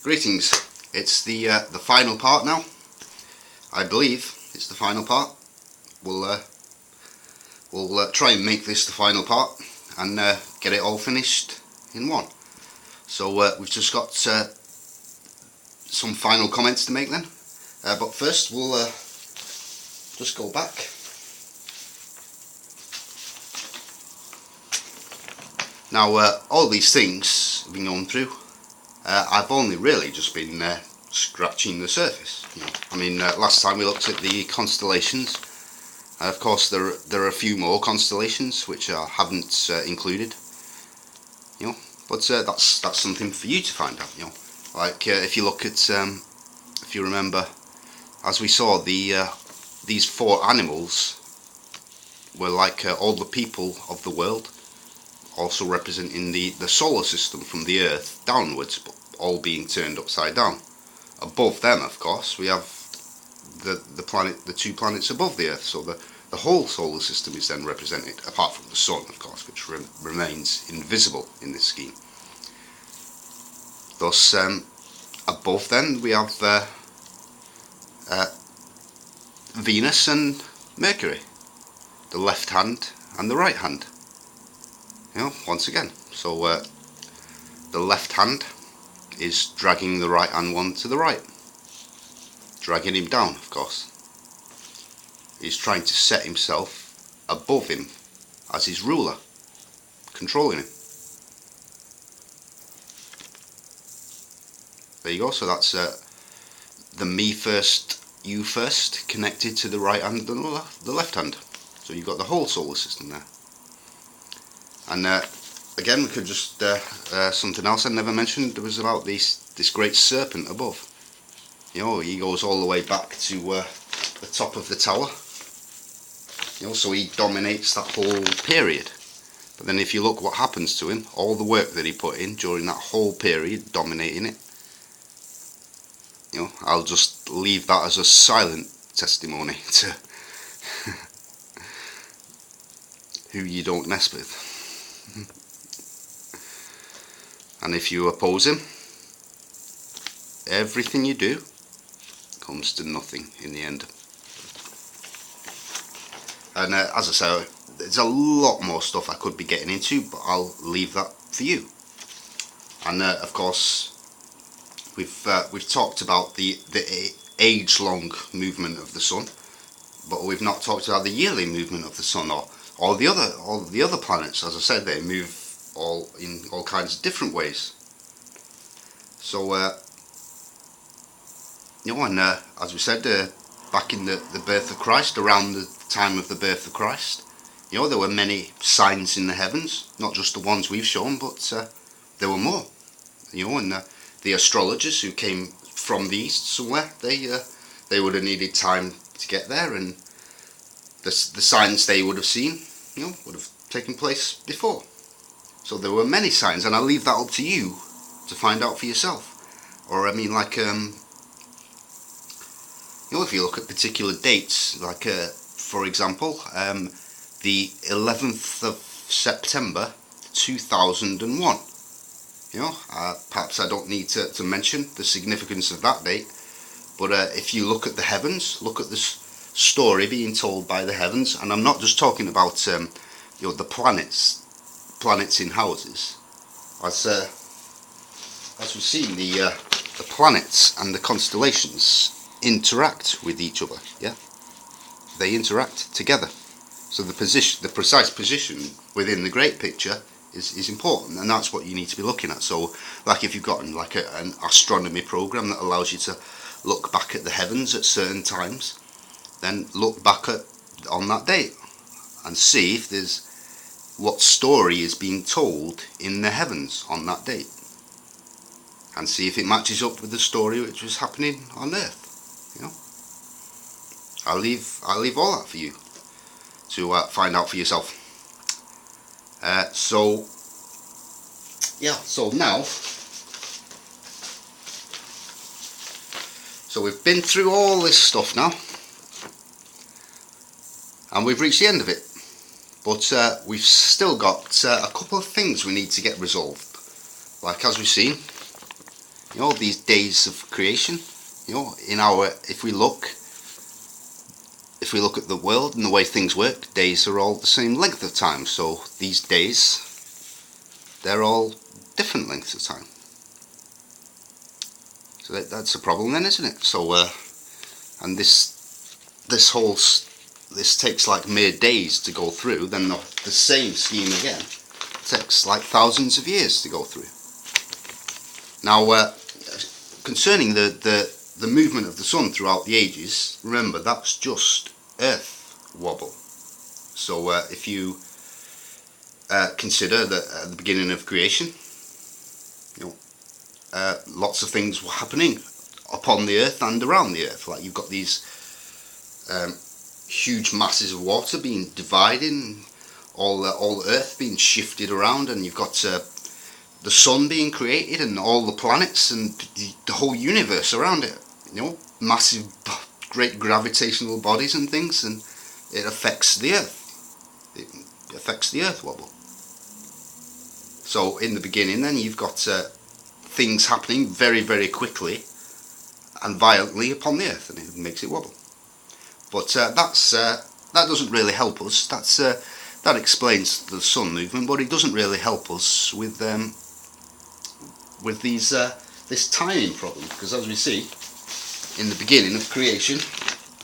Greetings. It's the final part now. I believe it's the final part. We'll try and make this the final part and get it all finished in one. So we've just got some final comments to make then. But first we'll just go back. Now all these things have been going through. I've only really just been scratching the surface. You know? I mean, last time we looked at the constellations. Of course, there are a few more constellations which I haven't included. You know, but that's something for you to find out. You know, like if you look at, if you remember, as we saw, these four animals were like all the people of the world, also representing the solar system from the Earth downwards, but all being turned upside down. Above them, of course, we have the two planets above the Earth, so the whole solar system is then represented, apart from the Sun, of course, which remains invisible in this scheme. Thus, above then we have Venus and Mercury, the left hand and the right hand. You know, once again, so the left hand is dragging the right hand one to the right, dragging him down, of course. He's trying to set himself above him as his ruler, controlling him. There you go, so that's the me first, you first, connected to the right hand and the left hand. So you've got the whole solar system there. And again, we could just something else I never mentioned was about this great serpent above. You know, he goes all the way back to the top of the tower. You know, so he dominates that whole period. But then, if you look what happens to him, all the work that he put in during that whole period, dominating it. You know, I'll just leave that as a silent testimony to who you don't mess with. And if you oppose him, everything you do comes to nothing in the end. And as I say, there's a lot more stuff I could be getting into, but I'll leave that for you. And of course, we've talked about the age-long movement of the Sun, but we've not talked about the yearly movement of the Sun, or all the other planets. As I said, they move all in all kinds of different ways. So you know, and as we said, back in the birth of Christ, around the time of the birth of Christ, you know, there were many signs in the heavens, not just the ones we've shown, but there were more. You know, and the astrologers who came from the east somewhere, they would have needed time to get there, and the signs they would have seen, you know, would have taken place before. So there were many signs, and I'll leave that up to you to find out for yourself. Or I mean, like, you know, if you look at particular dates, like for example, the 11th of September 2001. You know, perhaps I don't need to mention the significance of that date, but if you look at the heavens, look at this story being told by the heavens, and I'm not just talking about you know, the planets in houses. As we've seen, the planets and the constellations interact with each other. Yeah, they interact together. So the precise position within the great picture is important, and that's what you need to be looking at. So, like, if you've got like an astronomy program that allows you to look back at the heavens at certain times, then look back on that date and see if there's what story is being told in the heavens on that date, and see if it matches up with the story which was happening on Earth. You know, I'll leave all that for you to find out for yourself. So yeah, so now, so we've been through all this stuff now, and we've reached the end of it. But we've still got a couple of things we need to get resolved. Like, as we've seen, You know, these days of creation. You know, if we look at the world and the way things work, days are all the same length of time. So these days, they're all different lengths of time. So that's a problem then, isn't it? So and this takes like mere days to go through. Then the same scheme again takes like thousands of years to go through. Now, concerning the movement of the sun throughout the ages, remember that's just Earth wobble. So if you consider that at the beginning of creation, you know, lots of things were happening upon the Earth and around the Earth. Like you've got these huge masses of water being divided, and all Earth being shifted around, and you've got the sun being created, and all the planets and the whole universe around it. You know, massive, great gravitational bodies and things, and it affects the Earth. It affects the Earth wobble. So in the beginning, then you've got things happening very, very quickly and violently upon the Earth, and it makes it wobble. But that doesn't really help us. That explains the sun movement, but it doesn't really help us with this timing problem, because as we see in the beginning of creation,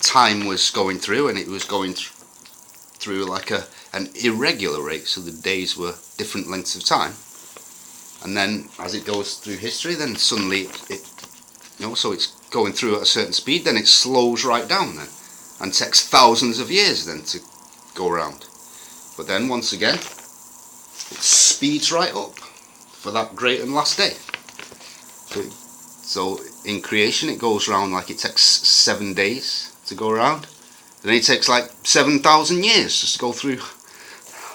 time was going through, and it was going through like an irregular rate, so the days were different lengths of time. And then as it goes through history, then suddenly so it's going through at a certain speed, then it slows right down then, and takes thousands of years then to go around. But then once again, it speeds right up for that great and last day. So in creation it goes around like it takes 7 days to go around. Then it takes like 7,000 years just to go through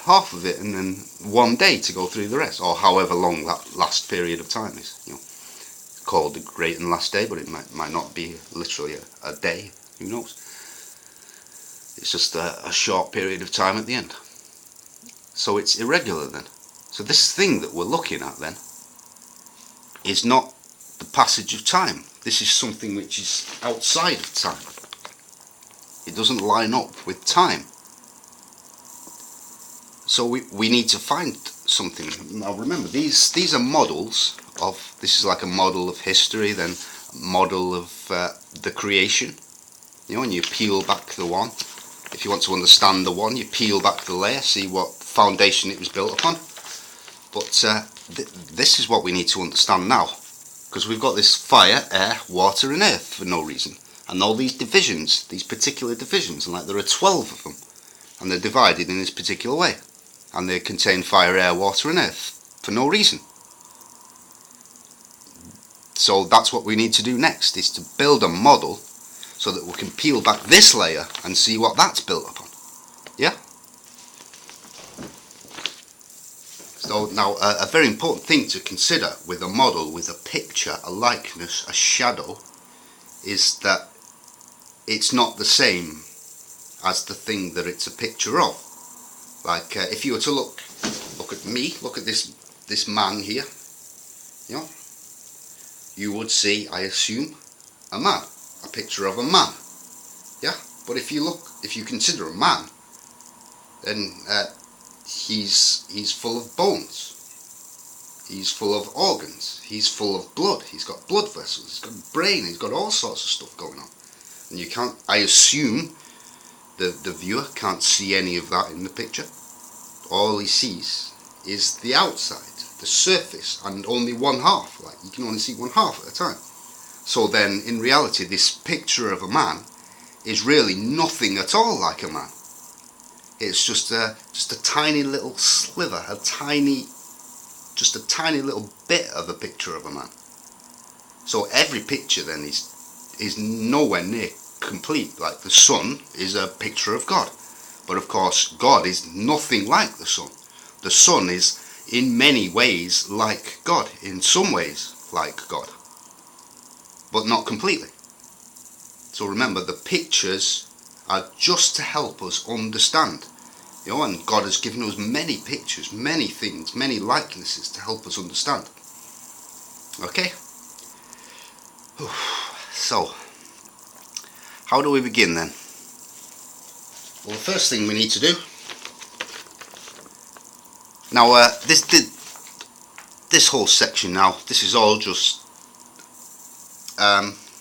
half of it, and then 1 day to go through the rest, or however long that last period of time is. You know, it's called the great and last day, but it might not be literally a day. Who knows? It's just a short period of time at the end. So it's irregular then. So this thing that we're looking at then is not the passage of time. This is something which is outside of time. It doesn't line up with time. So we need to find something. Now remember, these are models of, this is like a model of history, then a model of the creation. You know, and you peel back the one. If you want to understand the one, you peel back the layer, see what foundation it was built upon. But this is what we need to understand now, because we've got this fire, air, water and earth for no reason, and all these divisions, these particular divisions, and like there are 12 of them, and they're divided in this particular way, and they contain fire, air, water and earth for no reason. So that's what we need to do next, is to build a model so that we can peel back this layer and see what that's built upon. Yeah? So now a very important thing to consider with a model, with a picture, a likeness, a shadow, is that it's not the same as the thing that it's a picture of. Like if you were to look at me, look at this man here, you know, you would see, I assume, a man, a picture of a man. Yeah, but if you consider a man, then he's full of bones, he's full of organs, he's full of blood, he's got blood vessels, he's got a brain, he's got all sorts of stuff going on. And you can't, I assume, the viewer can't see any of that in the picture. All he sees is the outside, the surface, and only one half. Like, you can only see one half at a time. So then, in reality, this picture of a man is really nothing at all like a man. It's just a tiny little sliver, just a tiny little bit of a picture of a man. So every picture then is nowhere near complete. Like the sun is a picture of God, but of course God is nothing like the sun. The sun is in many ways like God, in some ways like God, but not completely. So remember, the pictures are just to help us understand. You know, and God has given us many pictures, many things, many likenesses to help us understand. Okay? so how do we begin then? Well, the first thing we need to do now, this whole section now, this is all just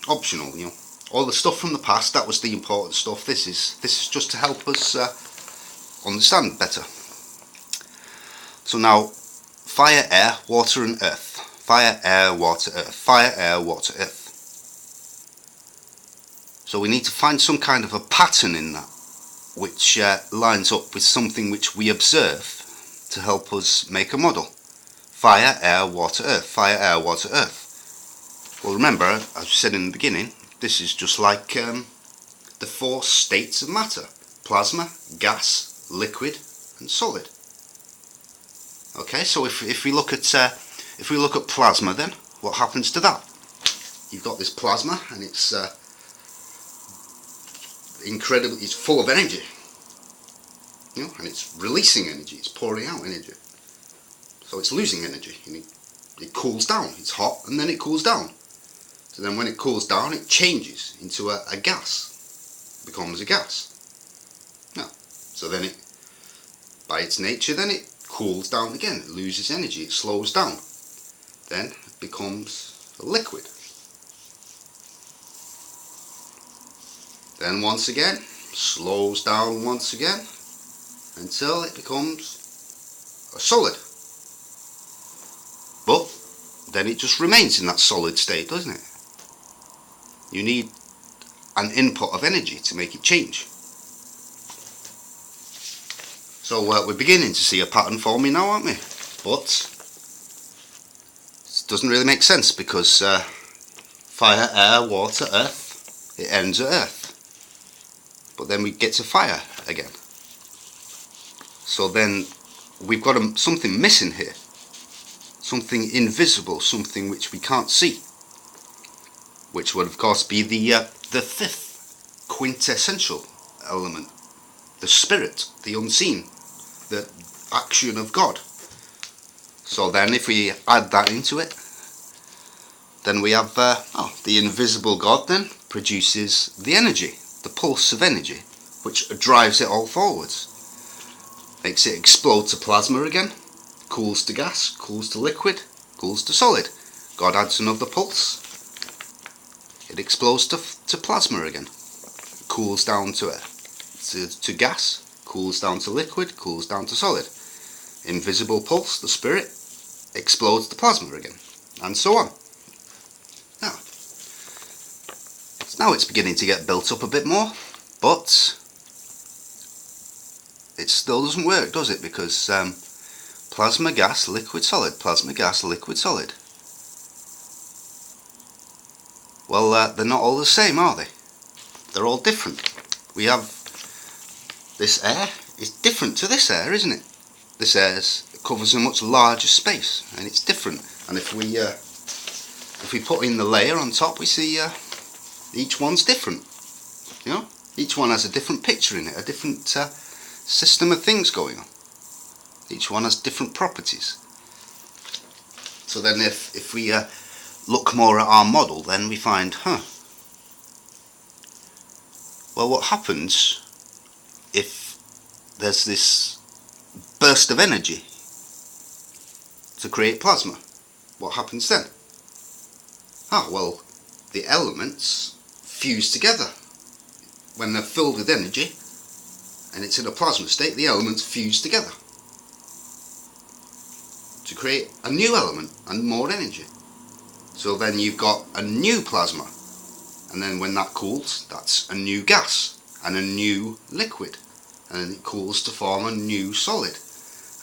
optional, you know. All the stuff from the past, that was the important stuff. This is just to help us understand better. So now, fire, air, water and earth. Fire, air, water, earth. Fire, air, water, earth. So we need to find some kind of a pattern in that, which lines up with something which we observe to help us make a model. Fire, air, water, earth. Fire, air, water, earth. Well, remember, as I said in the beginning, this is just like the four states of matter: plasma, gas, liquid and solid. Okay, so if we look at plasma, then what happens to that? You've got this plasma, and it's incredible. It's full of energy, you know, and it's releasing energy. It's pouring out energy. So it's losing energy, and it cools down. It's hot, and then it cools down. So then, when it cools down, it changes into a gas. It becomes a gas. Now, so then it, by its nature, then it cools down again. It loses energy. It slows down. Then it becomes a liquid. Then once again, slows down once again until it becomes a solid. But then it just remains in that solid state, doesn't it? You need an input of energy to make it change. So we're beginning to see a pattern forming now, aren't we? But it doesn't really make sense, because fire, air, water, earth, it ends at earth. But then we get to fire again. So then we've got something missing here. Something invisible, something which we can't see. Which would of course be the fifth quintessential element. The spirit, the unseen, the action of God. So then if we add that into it, then we have the invisible God then produces the energy, the pulse of energy, which drives it all forwards. Makes it explode to plasma again, cools to gas, cools to liquid, cools to solid. God adds another pulse, it explodes to plasma again, cools down to gas, cools down to liquid, cools down to solid. Invisible pulse, the spirit, explodes to plasma again, and so on. Now it's beginning to get built up a bit more, but it still doesn't work, does it? Because plasma, gas, liquid, solid, plasma, gas, liquid, solid. Well, they're not all the same, are they? They're all different. We have this air is different to this air, isn't it? This air covers a much larger space, and it's different. And if we put in the layer on top, we see each one's different. You know, each one has a different picture in it, a different system of things going on. Each one has different properties. So then, if we look more at our model, then we find, well, what happens if there's this burst of energy to create plasma? What happens then? Well, the elements fuse together. When they're filled with energy and it's in a plasma state, the elements fuse together to create a new element and more energy. So then you've got a new plasma, and then when that cools, that's a new gas and a new liquid, and then it cools to form a new solid,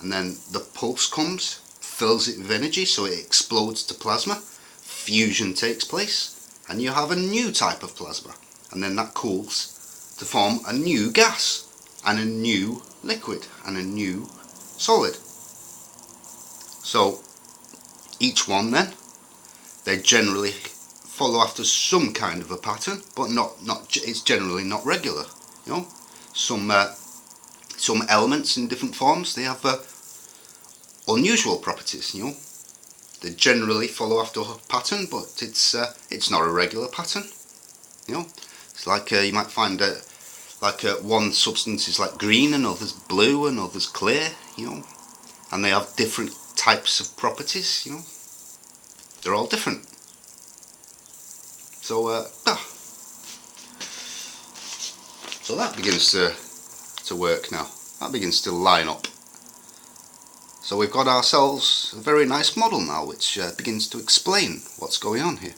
and then the pulse comes, fills it with energy, so it explodes to plasma, fusion takes place, and you have a new type of plasma, and then that cools to form a new gas and a new liquid and a new solid. So each one then, they generally follow after some kind of a pattern, but it's generally not regular. You know, some elements in different forms, they have unusual properties. You know, they generally follow after a pattern, but it's not a regular pattern. You know, it's like you might find one substance is like green and others blue and others clear, you know, and they have different types of properties, you know. They're all different. So so that begins to work now. That begins to line up. So we've got ourselves a very nice model now, which begins to explain what's going on here.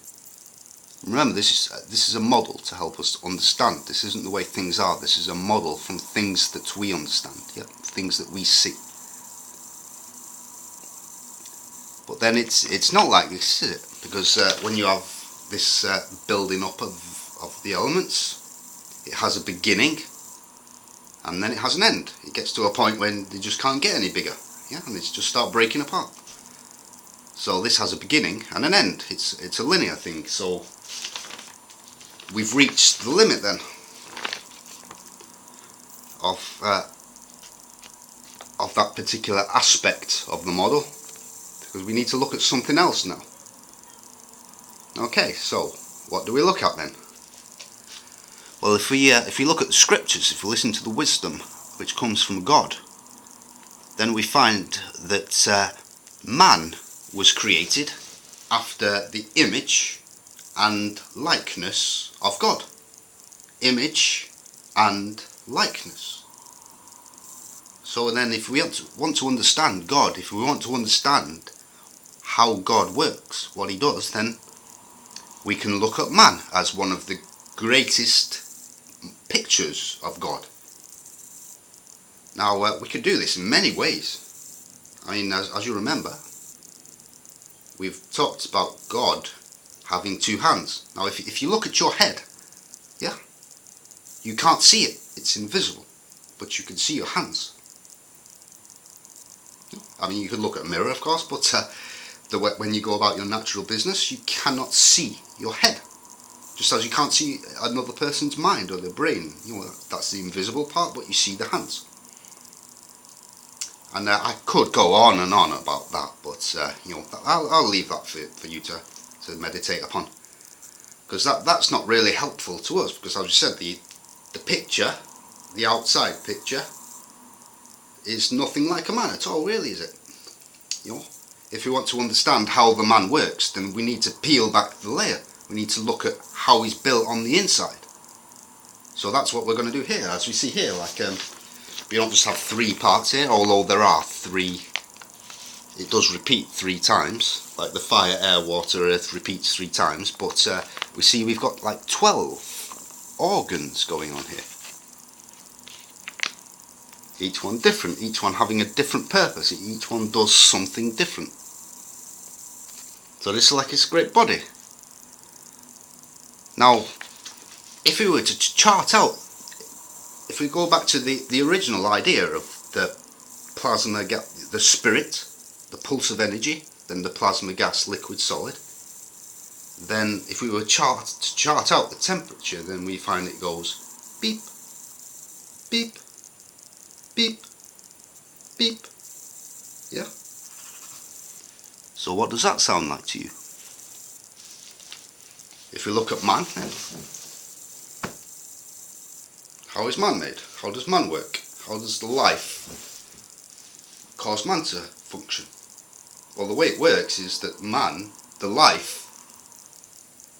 Remember, this is a model to help us understand. This isn't the way things are. This is a model from things that we understand, yeah, things that we see. But then it's not like this, is it? Because when you have this building up of the elements, it has a beginning, and then it has an end. It gets to a point when they just can't get any bigger, yeah, and they just start breaking apart. So this has a beginning and an end. It's a linear thing. So we've reached the limit then of that particular aspect of the model, because we need to look at something else now. Okay, so what do we look at then? Well, if we look at the scriptures, if we listen to the wisdom which comes from God, then we find that man was created after the image and likeness of God. Image and likeness. So then if we want to understand God, if we want to understand how God works, what he does, then we can look at man as one of the greatest pictures of God. Now we could do this in many ways. I mean, as you remember, we've talked about God having two hands. Now if you look at your head, yeah, you can't see it, it's invisible, but you can see your hands. I mean, you could look at a mirror, of course, but when you go about your natural business, you cannot see your head. Just as you can't see another person's mind or their brain. You know, that's the invisible part, but you see the hands. And I could go on and on about that, but you know, I'll leave that for you to meditate upon, because that's not really helpful to us. Because as you said, the picture, the outside picture, is nothing like a man at all, really, is it? You know, if we want to understand how the man works, then we need to peel back the layer. We need to look at how he's built on the inside. So that's what we're going to do here. As we see here, like we don't just have three parts here, although there are three. It does repeat three times, like the fire, air, water, earth repeats three times. But we see we've got like 12 organs going on here. Each one different, each one having a different purpose, each one does something different. So this is like this great body. Now, if we were to chart out, if we go back to the original idea of the plasma gas, the spirit, the pulse of energy, then the plasma gas, liquid, solid, then if we were to chart out the temperature, then we find it goes beep, beep, beep, beep, yeah? So what does that sound like to you? If we look at man, then, how is man made? How does man work? How does the life cause man to function? Well, the way it works is that man, the life,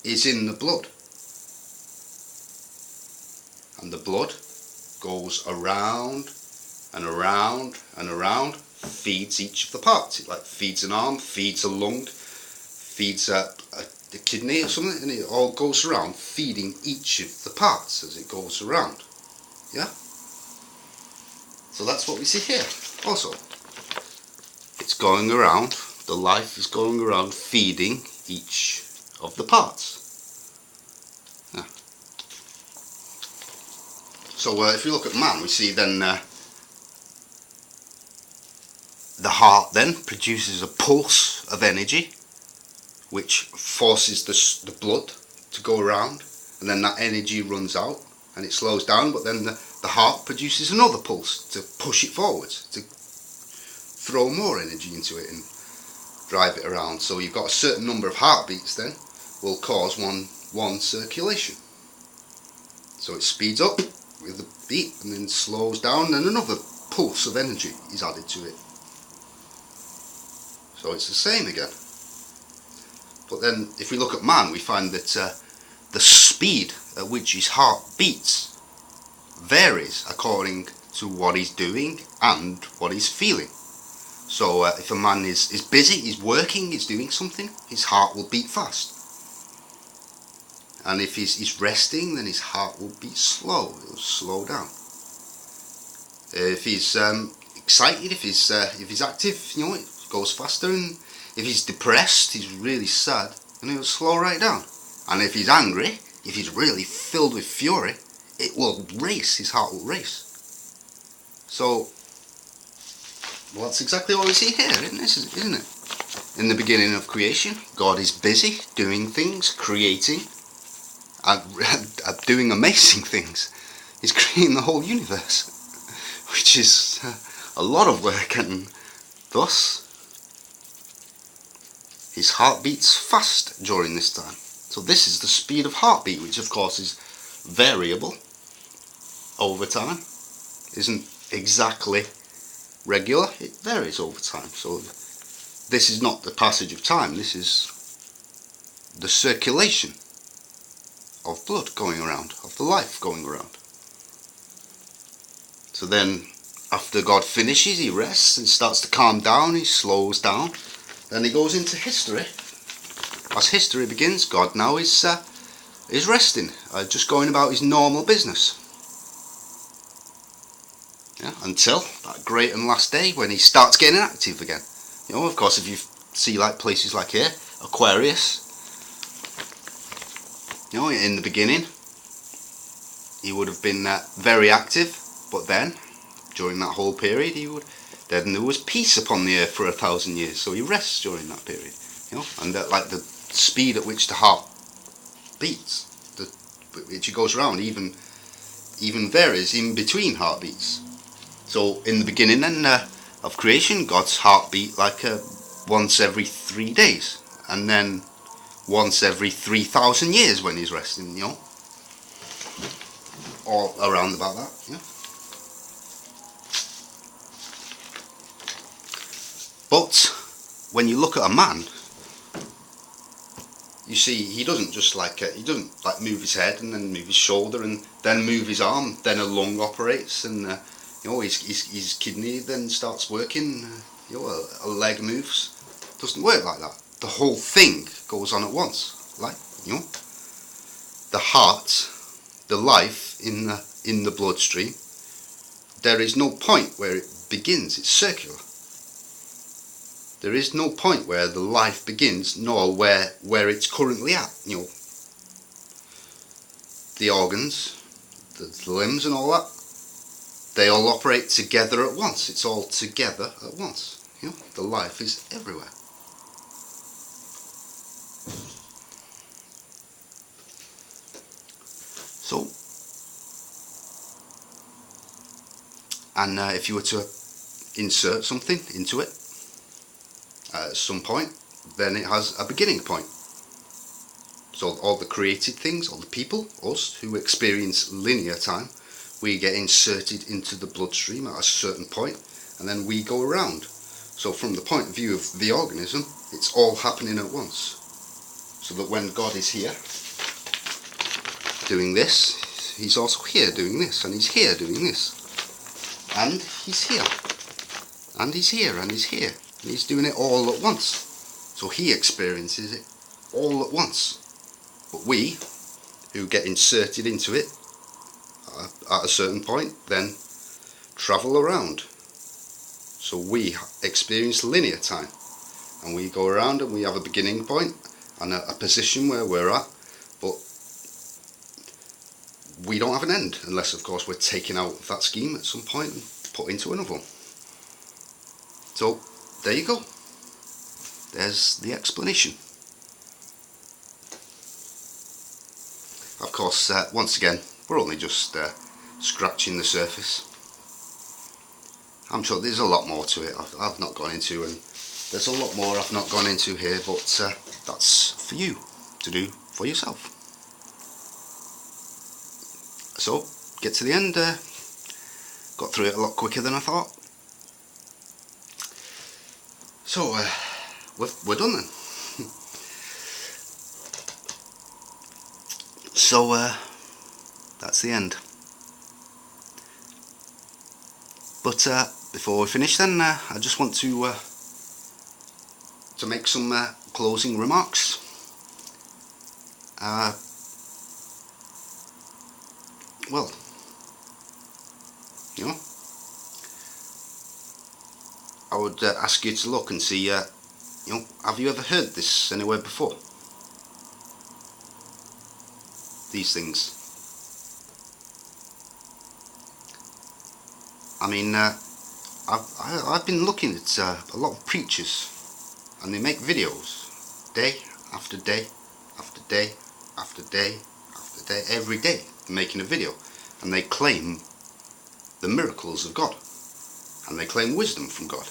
is in the blood. And the blood goes around and around and around, feeds each of the parts. It like feeds an arm, feeds a lung, feeds a kidney or something, and it all goes around feeding each of the parts as it goes around. Yeah? So that's what we see here. Also, it's going around, the life is going around feeding each of the parts. Yeah. So if you look at man, we see then the heart then produces a pulse of energy which forces the blood to go around, and then that energy runs out and it slows down, but then the heart produces another pulse to push it forwards, to throw more energy into it and drive it around. So you've got a certain number of heartbeats then will cause one circulation. So it speeds up with the beat and then slows down, and another pulse of energy is added to it. So it's the same again. But then if we look at man, we find that the speed at which his heart beats varies according to what he's doing and what he's feeling. So if a man is busy, he's working, he's doing something, his heart will beat fast. And if he's resting, then his heart will beat slow, it'll slow down. If he's excited, if he's active, you know, it goes faster. And if he's depressed, he's really sad, then it'll slow right down. And if he's angry, if he's really filled with fury, it will race, his heart will race. So, well, that's exactly what we see here, isn't it? In the beginning of creation, God is busy doing things, creating, and doing amazing things. He's creating the whole universe, which is a lot of work, and thus his heart beats fast during this time. So this is the speed of heartbeat, which of course is variable over time, isn't exactly regular, it varies over time. So this is not the passage of time, this is the circulation of blood going around, of the life going around. So then after God finishes, he rests and starts to calm down, he slows down, then he goes into history. As history begins, God now is resting, just going about his normal business. Yeah, until that great and last day when he starts getting active again. You know, of course, if you see like places like here, Aquarius, you know, in the beginning he would have been very active, but then during that whole period then there was peace upon the earth for 1,000 years, so he rests during that period. You know, and like the speed at which the heart beats, which it goes around, even varies in between heartbeats. So in the beginning then of creation, God's heart beat like once every 3 days, and then once every 3,000 years when he's resting, you know, or around about that. Yeah. But when you look at a man, you see he doesn't just like move his head and then move his shoulder and then move his arm, then a lung operates, and you know, his kidney then starts working, you know, a leg moves. It doesn't work like that. The whole thing goes on at once, like, you know, the heart, the life in the bloodstream. There is no point where it begins. It's circular. There is no point where the life begins, nor where it's currently at. You know, the organs, the limbs, and all that. They all operate together at once. It's all together at once. You know, the life is everywhere. So, and if you were to insert something into it at some point, then it has a beginning point. So all the created things, all the people, us who experience linear time, we get inserted into the bloodstream at a certain point, and then we go around. So from the point of view of the organism, it's all happening at once. So that when God is here doing this, he's also here doing this, and he's here doing this, and he's here, and he's here, and he's here, and he's doing it all at once. So he experiences it all at once. But we, who get inserted into it at a certain point, then travel around. So we experience linear time, and we go around and we have a beginning point and a position where we're at, but we don't have an end, unless of course we're taken out of that scheme at some point and put into another one. So there you go. There's the explanation. Of course, once again, we're only just scratching the surface. I'm sure there's a lot more to it I've not gone into, and there's a lot more I've not gone into here, but that's for you to do for yourself. So, get to the end, got through it a lot quicker than I thought. So, we're done then. So, that's the end. But before we finish then, I just want to make some closing remarks. Well, you know, I would ask you to look and see, you know, have you ever heard this anywhere before? These things. I mean, I've been looking at a lot of preachers, and they make videos day after day after day after day after day, every day they're making a video, and they claim the miracles of God, and they claim wisdom from God,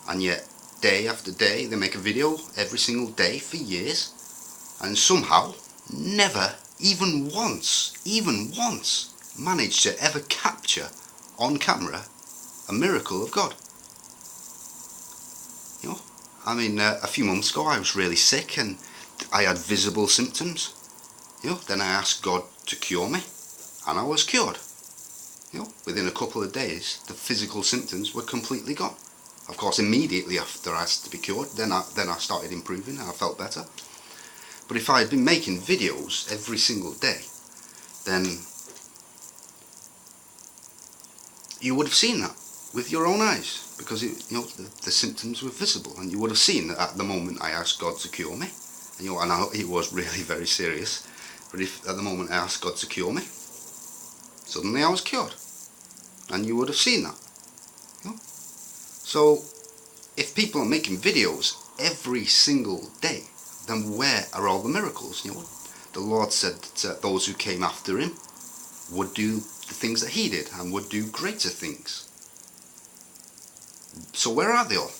and yet day after day they make a video every single day for years, and somehow never even once managed to ever capture on camera a miracle of God. You know, I mean, a few months ago I was really sick and I had visible symptoms. You know, then I asked God to cure me, and I was cured. You know, within a couple of days the physical symptoms were completely gone. Of course, immediately after I asked to be cured, then I started improving and I felt better. But if I had been making videos every single day, then you would have seen that with your own eyes, because you know, the symptoms were visible, and you would have seen that at the moment I asked God to cure me, and you know, and it was really very serious. But if at the moment I asked God to cure me, suddenly I was cured, and you would have seen that. You know? So if people are making videos every single day, then where are all the miracles? You know, the Lord said that those who came after him would do the things that he did and would do greater things. So where are they all?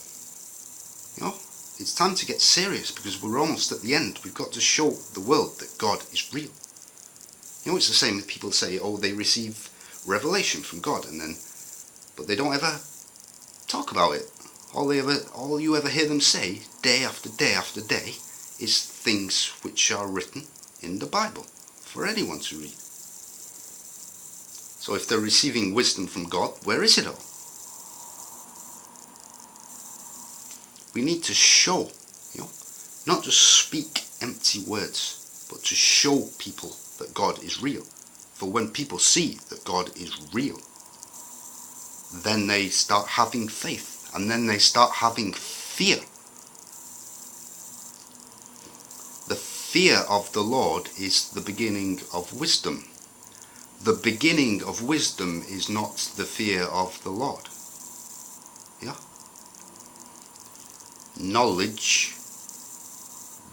You know, it's time to get serious, because we're almost at the end. We've got to show the world that God is real. You know, it's the same that people say, oh, they receive revelation from God, and then, but they don't ever talk about it. All you ever hear them say, day after day after day, is things which are written in the Bible for anyone to read. So if they're receiving wisdom from God, where is it all? We need to show, you know, not just speak empty words, but to show people that God is real. For when people see that God is real, then they start having faith, and then they start having fear. The fear of the Lord is the beginning of wisdom. The beginning of wisdom is not the fear of the Lord. Yeah? Knowledge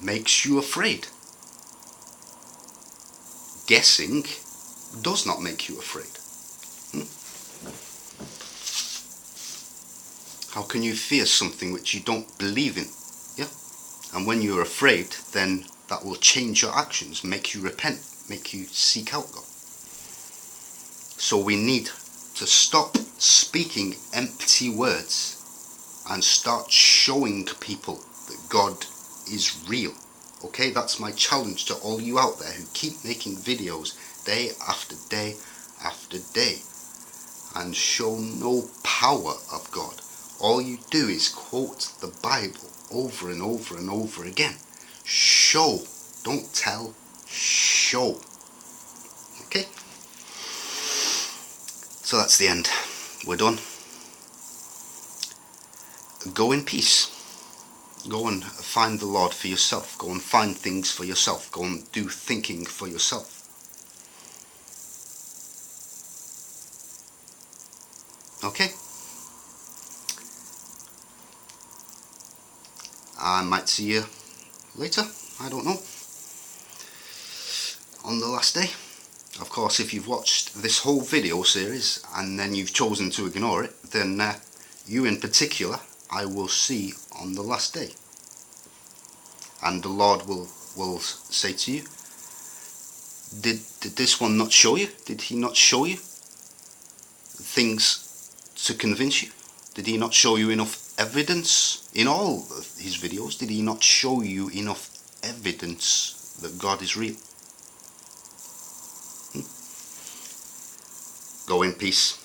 makes you afraid. Guessing does not make you afraid. How can you fear something which you don't believe in? Yeah? And when you're afraid, then that will change your actions, make you repent, make you seek out God. So we need to stop speaking empty words and start showing people that God is real. Okay, that's my challenge to all you out there who keep making videos day after day after day and show no power of God. All you do is quote the Bible over and over and over again. Show, don't tell, show. Okay? So that's the end. We're done. Go in peace. Go and find the Lord for yourself. Go and find things for yourself. Go and do thinking for yourself. Okay? I might see you later. I don't know. On the last day. Of course, if you've watched this whole video series and then you've chosen to ignore it, then you in particular I will see on the last day. And the Lord will say to you, Did this one not show you? Did he not show you things to convince you? Did he not show you enough evidence in all of his videos? Did he not show you enough evidence that God is real? Go in peace.